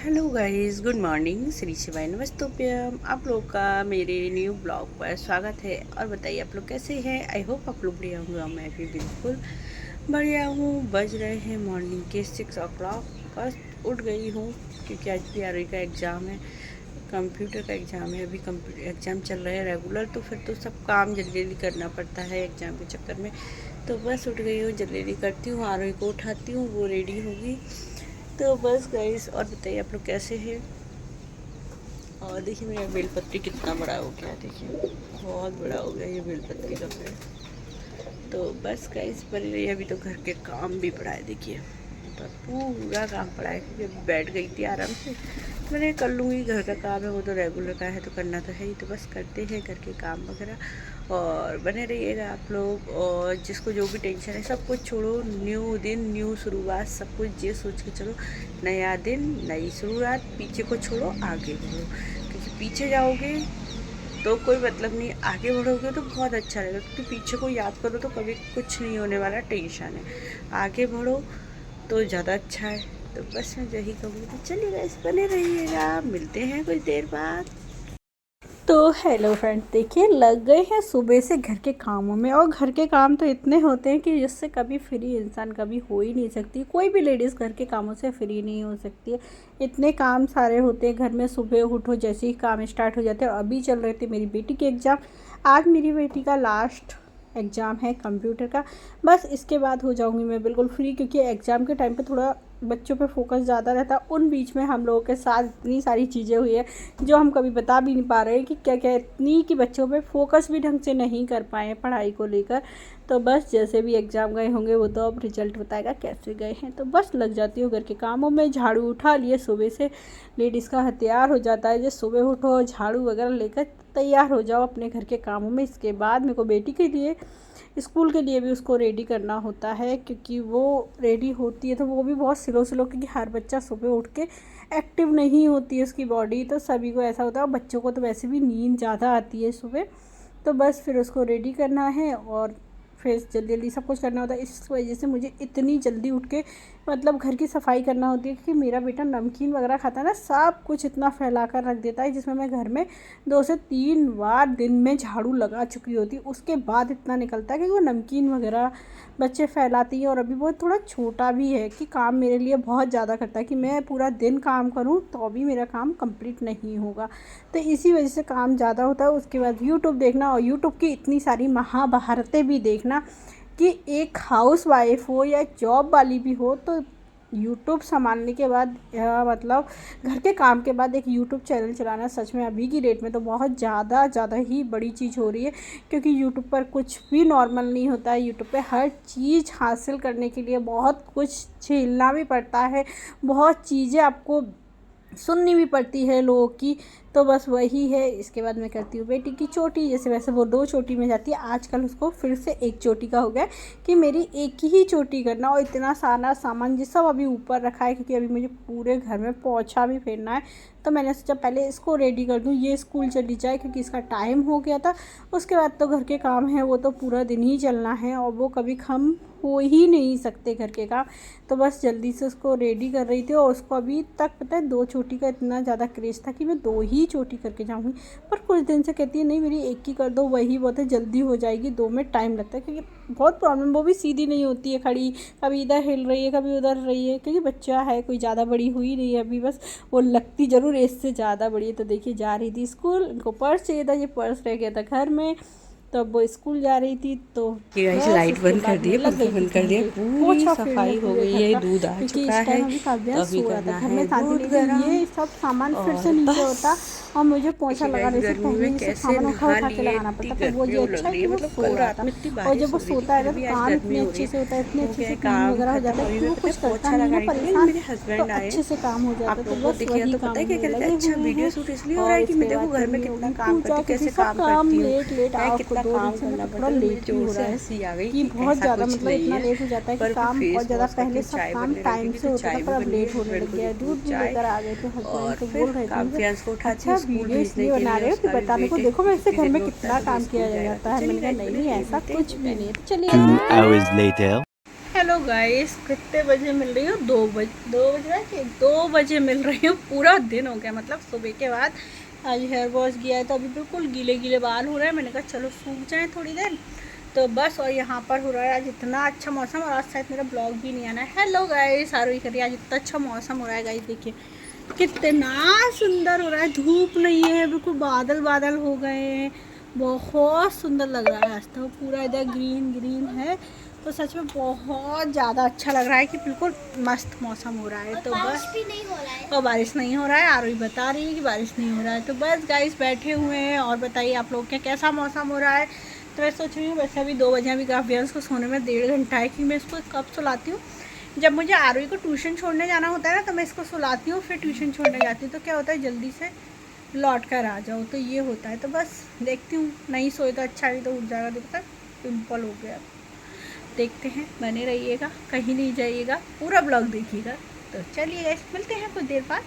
Hello guys, good morning, Shri शिवाय नमस्तुभ्यम। आप लोग का मेरे न्यू ब्लॉग पर स्वागत है। और बताइए आप लोग कैसे हैं। आई होप आप लोग बढ़िया होंगे। मैं भी बिल्कुल बढ़िया हूँ। बज रहे हैं मॉर्निंग के 6 o'clock। बस उठ गई हूँ क्योंकि आज PRE का एग्ज़ाम है, कंप्यूटर का एग्ज़ाम है। अभी कंप्यूटर एग्ज़ाम चल रहा है रेगुलर, तो फिर तो सब काम जल्दी जल्दी करना पड़ता है एग्ज़ाम के चक्कर में। तो बस उठ गई हूँ, जल्दी जल्दी करती हूँ। आरोही को उठाती हूँ, वो रेडी होगी। तो बस गाइस, और बताइए आप लोग कैसे हैं। और देखिए मेरा बेलपत्री कितना बड़ा हो गया है। देखिए बहुत बड़ा हो गया ये बेलपत्री का पेड़। तो बस गाइस बनी रही। अभी तो घर के काम भी पड़ा है। देखिए तो पूरा काम पड़ा है क्योंकि अभी बैठ गई थी आराम से। मैंने कर लूँगी, घर का काम है वो तो रेगुलर का है तो करना तो है ही। तो बस करते हैं घर के काम वगैरह। और बने रहिएगा आप लोग। और जिसको जो भी टेंशन है सब कुछ छोड़ो, न्यू दिन न्यू शुरुआत, सब कुछ ये सोच के चलो नया दिन नई शुरुआत। पीछे को छोड़ो, आगे बढ़ो, क्योंकि पीछे जाओगे तो कोई मतलब नहीं, आगे बढ़ोगे तो बहुत अच्छा रहेगा। क्योंकि पीछे को याद करो तो कभी कुछ नहीं होने वाला, टेंशन है। आगे बढ़ो तो ज़्यादा अच्छा है। तो बस मैं यही कहूँगी। तो चलिए गाइस बने रहिएगा, मिलते हैं कुछ देर बाद। तो हेलो फ्रेंड्स, देखिए लग गए हैं सुबह से घर के कामों में। और घर के काम तो इतने होते हैं कि जिससे कभी फ्री इंसान कभी हो ही नहीं सकती। कोई भी लेडीज़ घर के कामों से फ्री नहीं हो सकती है। इतने काम सारे होते हैं घर में। सुबह उठो, जैसे ही काम स्टार्ट हो जाते हैं। अभी चल रहे थे मेरी बेटी के एग्ज़ाम। आज मेरी बेटी का लास्ट एग्ज़ाम है कंप्यूटर का। बस इसके बाद हो जाऊंगी मैं बिल्कुल फ्री, क्योंकि एग्ज़ाम के टाइम पे थोड़ा बच्चों पे फोकस ज़्यादा रहता है। उन बीच में हम लोगों के साथ इतनी सारी चीज़ें हुई है जो हम कभी बता भी नहीं पा रहे हैं कि क्या क्या, इतनी कि बच्चों पे फोकस भी ढंग से नहीं कर पाए हैं पढ़ाई को लेकर। तो बस जैसे भी एग्ज़ाम गए होंगे वो तो अब रिजल्ट बताएगा कैसे गए हैं। तो बस लग जाती हूँ घर के कामों में। झाड़ू उठा लिए सुबह से। लेडीज़ का हथियार हो जाता है जो सुबह उठो, झाड़ू वगैरह लेकर तैयार हो जाओ अपने घर के कामों में। इसके बाद मेरे को बेटी के लिए, स्कूल के लिए भी उसको रेडी करना होता है, क्योंकि वो रेडी होती है तो वो भी बहुत स्लो स्लो, क्योंकि हर बच्चा सुबह उठ के एक्टिव नहीं होती है उसकी बॉडी। तो सभी को ऐसा होता है, और बच्चों को तो वैसे भी नींद ज़्यादा आती है सुबह। तो बस फिर उसको रेडी करना है और फिर जल्दी जल्दी सब कुछ करना होता है। इस वजह से मुझे इतनी जल्दी उठ के मतलब घर की सफाई करना होती है, क्योंकि मेरा बेटा नमकीन वगैरह खाता है ना, सब कुछ इतना फैला कर रख देता है, जिसमें मैं घर में 2 से 3 बार दिन में झाड़ू लगा चुकी होती। उसके बाद इतना निकलता है कि वो नमकीन वगैरह बच्चे फैलाती हैं। और अभी वो थोड़ा छोटा भी है कि काम मेरे लिए बहुत ज़्यादा करता है, कि मैं पूरा दिन काम करूं तो भी मेरा काम कंप्लीट नहीं होगा। तो इसी वजह से काम ज़्यादा होता है। उसके बाद यूट्यूब देखना, और यूट्यूब की इतनी सारी महाभारतें भी देखना, कि एक हाउस वाइफ हो या जॉब वाली भी हो तो यूट्यूब संभालने के बाद मतलब घर के काम के बाद एक यूट्यूब चैनल चलाना सच में अभी की डेट में तो बहुत ज़्यादा ही बड़ी चीज़ हो रही है। क्योंकि यूट्यूब पर कुछ भी नॉर्मल नहीं होता है। यूट्यूब पे हर चीज़ हासिल करने के लिए बहुत कुछ झेलना भी पड़ता है, बहुत चीज़ें आपको सुननी भी पड़ती है लोगों की। तो बस वही है। इसके बाद मैं करती हूँ बेटी की चोटी। जैसे वैसे वो 2 चोटी में जाती है, आजकल उसको फिर से 1 चोटी का हो गया कि मेरी एक ही चोटी करना। और इतना सारा सामान ये सब अभी ऊपर रखा है, क्योंकि अभी मुझे पूरे घर में पोछा भी फेरना है। तो मैंने सोचा पहले इसको रेडी कर दूँ, ये स्कूल चली जाए, क्योंकि इसका टाइम हो गया था। उसके बाद तो घर के काम है वो तो पूरा दिन ही चलना है, और वो कभी कम हो ही नहीं सकते घर के काम। तो बस जल्दी से उसको रेडी कर रही थी। और उसको अभी तक पता है 2 चोटी का इतना ज़्यादा क्रेज़ था कि मैं 2 ही चोटी करके जाऊँगी। पर कुछ दिन से कहती है नहीं मेरी एक ही कर दो, वही बहुत है, जल्दी हो जाएगी। 2 में टाइम लगता है, क्योंकि बहुत प्रॉब्लम, वो भी सीधी नहीं होती है खड़ी, कभी इधर हिल रही है कभी उधर रही है, क्योंकि बच्चा है, कोई ज़्यादा बड़ी हुई नहीं है अभी। बस वो लगती ज़रूर इससे ज़्यादा बड़ी है। तो देखिए जा रही थी स्कूल, इनको पर्स चाहिए था, ये पर्स रह गया था घर में। तो अब वो स्कूल जा रही थी। तो ये गाइस बस लाइट उसके बंद कर बाद दी मैं है, लग पंखा गई थी बंद कर घर दिया, पे पूरी पोछा फेरने सफाई हो पूरे गई घर है। का, दूध आ क्योंकि चुका इस है टाइम अभी तो काव्या अभी सो रहा था। करना घर है में शांति दूध नहीं थी, गरम। ये सब सामान फिर से और नीचे बस होता और मुझे पोछा देखिए गाइस लगाने से गर्मी पहले में ही सब कैसे सामान उठा नहा उठा के लिए, लगाना इतनी पड़ता। तो वो गर्मी ये वो अच्छा लग है रही कि है। वो मतलब सो कल रहा रात था। में इतनी और जब बारिश वो हो रही थी, सोता है फिर ना तो भी आज काम गर्मी इतने हो रही अच्छे है। से होता है, इतने हो अच्छे गया से है क्लीन काम वगैरह हो जाता खत्म। है, अभी क्योंकि मैं वो पता है कुछ करता पोछा नहीं है लगाने के लिए परेशान। मेरे तो हस्बैंड आए हैं। अच्छे से काम हो जाता आप है। तो लोगों को बस दिखेगा वही तो पता काम है क्या में कह रहे थे, लगे अच्छा हुए वीडियो हैं। शूट इसलिए हो रहा और है कि मैं इसके देखो बाद घर में करनी कितना होगी काम पूजा, करती हूँ, क्योंकि कैसे सब काम काम करती हूँ, लेट लेट है आओ। कितना 2 दिन काम से मैं करना तो थोड़ा पड़ता है। तो मुझे लेट भी जोर हो से रहा है, हंसी आ गई कि कि बहुत ऐसा ज़्यादा कुछ मतलब नहीं इतना है। लेट हो जाता है कि पर फिर काम बहुत फेस ज़्यादा वॉश करके पहले सब चाय काम बनने लगी टाइम थी, से तो होता था, चाय भी पर अब बन गई है। लेट होने हस्बैंड लग को गया दी है। दूध दूध भी चाय। लेकर आ गए थे हस्बैंड, और तो फिर बोल रहे थे मुझे काफियांस को उठाती हूँ अच्छा स्कूल वीडियो भेजने इसलिए के बना लिए। रहे हो कि उसका भी बताने को, वेट है देखो कि वैसे कितनी घर देर में में उठता है, कितना तो वो काम किया स्कूल जाएगा। जाता तो है। चलिए मैंने कहा गाइस नहीं बने नहीं रहिए, ऐसा मिलते हैं कुछ कुछ भी टाइम नहीं है। में। तो चलिए 2 hours later. हेलो गाइस, कितने बजे मिल रही हो? 2 बजे मिल रही हूँ। पूरा दिन हो गया, मतलब सुबह के बाद आज हेयर वॉश किया है तो अभी बिल्कुल गीले गीले बाल हो रहे हैं। मैंने कहा चलो सूख जाएं थोड़ी देर, तो बस। और यहाँ पर हो रहा है आज इतना अच्छा मौसम, और आज शायद मेरा ब्लॉग भी नहीं आना है। हेलो गाइस, आरोही करिए। आज इतना अच्छा मौसम हो रहा है गाइस, देखिए कितना सुंदर हो रहा है। धूप नहीं है, बिल्कुल बादल बादल हो गए हैं। बहुत सुंदर लग रहा है। आज तो पूरा इधर ग्रीन ग्रीन है, तो सच में बहुत ज़्यादा अच्छा लग रहा है कि बिल्कुल मस्त मौसम हो रहा है। तो बस भी नहीं हो रहा है। और बारिश नहीं हो रहा है। आरोही बता रही है कि बारिश नहीं हो रहा है। तो बस गाइस बैठे हुए हैं। और बताइए आप लोग क्या, कैसा मौसम हो रहा है? तो मैं सोच रही हूँ वैसे अभी 2 बजे, अभी काफ़ी उसको सोने में 1.5 घंटा है कि मैं इसको कब सुलाती हूँ। जब मुझे आरोही को ट्यूशन छोड़ने जाना होता है ना, तो मैं इसको सुलाती हूँ, फिर ट्यूशन छोड़ने जाती हूँ। तो क्या होता है, जल्दी से लौट कर आ जाओ, तो ये होता है। तो बस देखती हूँ, नहीं सोए तो अच्छा, नहीं तो उठ जाएगा। देखता पिंपल हो गया। देखते हैं, बने रहिएगा, कहीं नहीं जाइएगा, पूरा ब्लॉग देखिएगा। तो चलिए गाइस, मिलते हैं कुछ देर बाद।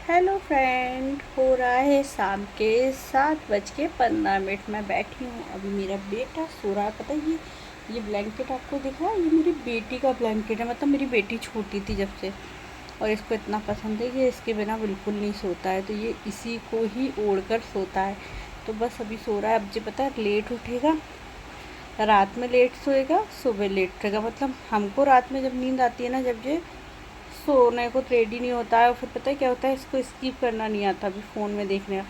हेलो फ्रेंड, हो रहा है शाम के 7:15। मैं बैठी हूँ। अभी मेरा बेटा सो रहा है। पता है ये ब्लैंकेट आपको दिख रहा है? ये मेरी बेटी का ब्लैंकेट है। मतलब मेरी बेटी छोटी थी जब से, और इसको इतना पसंद है कि इसके बिना बिल्कुल नहीं सोता है। तो ये इसी को ही ओढ़ कर सोता है। तो बस अभी सो रहा है। अब जो पता है, लेट उठेगा, रात में लेट सोएगा, सुबह लेट उठेगा। मतलब हमको रात में जब नींद आती है ना, जब ये सोने को रेडी नहीं होता है, और फिर पता है क्या होता है, इसको स्किप करना नहीं आता अभी फ़ोन में देखने का।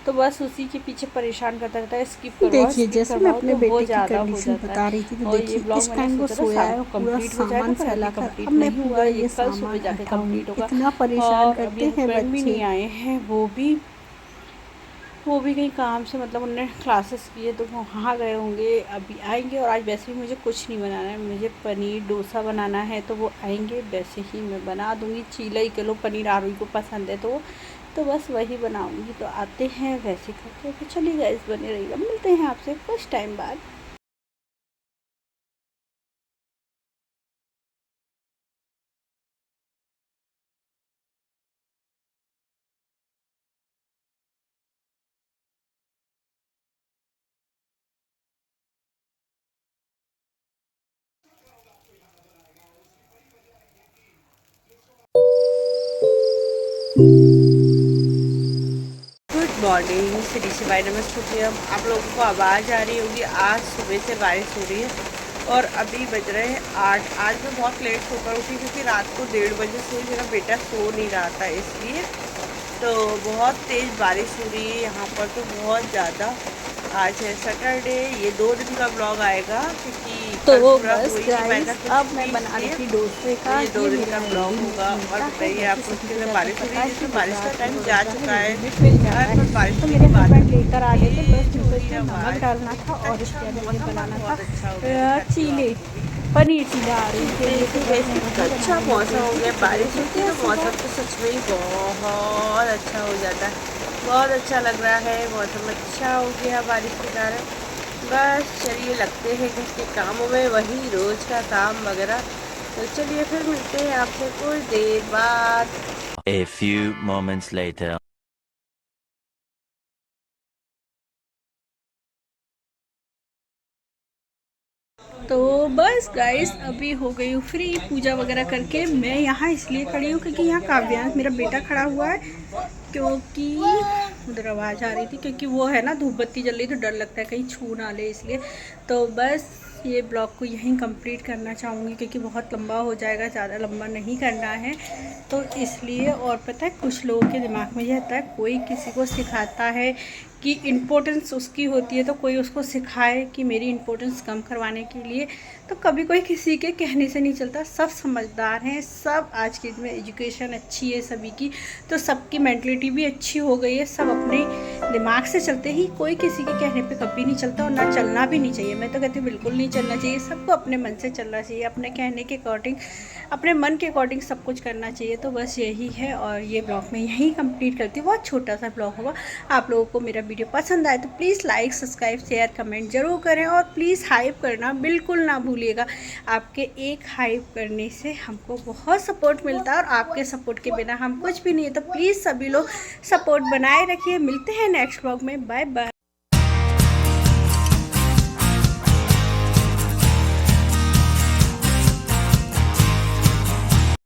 तो बस उसी के पीछे परेशान करता रहता है, स्किप करवाओ देखिए, स्किप जैसे मैं करवाओ, अपने तो वो बेटे की ज़्यादा हो कंडीशन जाता है। बता रही थी, तो और ये देखिए ब्लॉग इस मैंने टाइम वो सोचा था सोया शाम है, को पूरा कंप्लीट हो जाएगा, सामान पर अभी फैलाकर। कंप्लीट अब मैं नहीं हुआ। पूरा ये ये कल सुबह सामान जाके हटाऊंगी। कंप्लीट होगा। इतना परेशान और अभी करते हैं हस्बैंड भी बच्चे। नहीं आए हैं, वो भी कहीं काम से, मतलब उन्होंने क्लासेस किए तो वहाँ गए होंगे, अभी आएंगे। और आज वैसे भी मुझे कुछ नहीं बनाना है, मुझे पनीर डोसा बनाना है। तो वो आएंगे, वैसे ही मैं बना दूँगी। 1 किलो पनीर आरोही को पसंद है, तो बस वही बनाऊँगी। तो आते हैं वैसे करके। तो चलिए गाइस, बने रहिएगा, मिलते हैं आपसे कुछ टाइम बाद। गुड मॉर्निंग, श्री शिवाय नमस्ते। आप लोगों को आवाज़ आ रही होगी, आज सुबह से बारिश हो रही है और अभी बज रहे हैं 8। आज मैं बहुत लेट सोकर उठी क्योंकि रात को 1:30 बजे से मेरा बेटा सो नहीं रहा था, इसलिए। तो बहुत तेज़ बारिश हो रही है यहाँ पर, तो बहुत ज़्यादा। आज है सैटरडे, ये 2 दिन का ब्लॉग आएगा क्योंकि तो कल पूरा बस हो ही नहीं पाया था गाइस, कुछ अब मैं भी, बना रही इसलिए थी डोसे तो का। ये 2 ये दिन मेरा का ब्लॉग हेल्दी होगा। मीठा और है, बताइए आप बाकी लोग सभी के को लिए ज़्यादा बारिश हो रही पता है, है कि जिसमें बारिश का गुजरात में टाइम हो जा जाता है, चुका है। रेडीमेड मिल जाता और है। पर बारिश तो होने मेरे के बाद हस्बैंड भी लेकर आ गए थे, बस तेज हो मुझे रही है इसमें नमक आवाज़। डालना था, कितना और अच्छा इसके बाद मुझे मौसम पर बनाना था बहुत अच्छा हो गया, दिखाती हूँ चीले, आपको भी। पनीर चीला आरोही के लिए। तो देखिए बस गाइस, मैं कितना वही अच्छा बनाने लग मौसम गई हो थी। गया। तो चलिए बारिश होती मिलते है हैं तो मौसम सुबह। तो सच में ही बहुत अच्छा हो जाता है। बहुत अच्छा लग रहा है, मौसम अच्छा हो गया बारिश के कारण। बस चलिए, लगते हैं घर के कामों में, वही रोज़ का काम वगैरह। तो चलिए फिर मिलते हैं आपसे कुछ देर बाद। A few moments later. तो बस गाइस, अभी हो गई हूँ फ्री पूजा वगैरह करके। मैं यहाँ इसलिए खड़ी हूँ क्योंकि यहाँ काव्यांश मेरा बेटा खड़ा हुआ है, क्योंकि उधर आवाज़ आ रही थी, क्योंकि वो है ना धूप बत्ती जल रही, तो डर लगता है कहीं छू ना ले, इसलिए। तो बस ये ब्लॉग को यहीं कंप्लीट करना चाहूँगी क्योंकि बहुत लंबा हो जाएगा, ज़्यादा लंबा नहीं करना है, तो इसलिए। और पता है, कुछ लोगों के दिमाग में ये रहता है, कोई किसी को सिखाता है कि इम्पोर्टेंस उसकी होती है, तो कोई उसको सिखाए कि मेरी इम्पोर्टेंस कम करवाने के लिए। तो कभी कोई किसी के कहने से नहीं चलता। सब समझदार हैं, सब आज के दिन में एजुकेशन अच्छी है सभी की, तो सबकी मेंटलिटी भी अच्छी हो गई है। सब अपने दिमाग से चलते ही, कोई किसी के कहने पे कभी नहीं चलता, और ना चलना भी नहीं चाहिए। मैं तो कहती हूँ बिल्कुल नहीं चलना चाहिए, सबको अपने मन से चलना चाहिए, अपने कहने के अकॉर्डिंग अपने मन के अकॉर्डिंग सब कुछ करना चाहिए। तो बस यही है, और ये ब्लॉग मैं यहीं कंप्लीट करती हूँ। बहुत छोटा सा ब्लॉग होगा। आप लोगों को मेरा वीडियो पसंद आए तो please like, subscribe, share, comment ज़रूर करें, और प्लीज़ हाइप करना बिल्कुल ना भूलिएगा। आपके एक हाइप करने से हमको बहुत सपोर्ट मिलता है, और आपके सपोर्ट के बिना हम कुछ भी नहीं है। तो प्लीज़ सभी लोग सपोर्ट बनाए रखिए। मिलते हैं नेक्स्ट ब्लॉग में। Bye bye.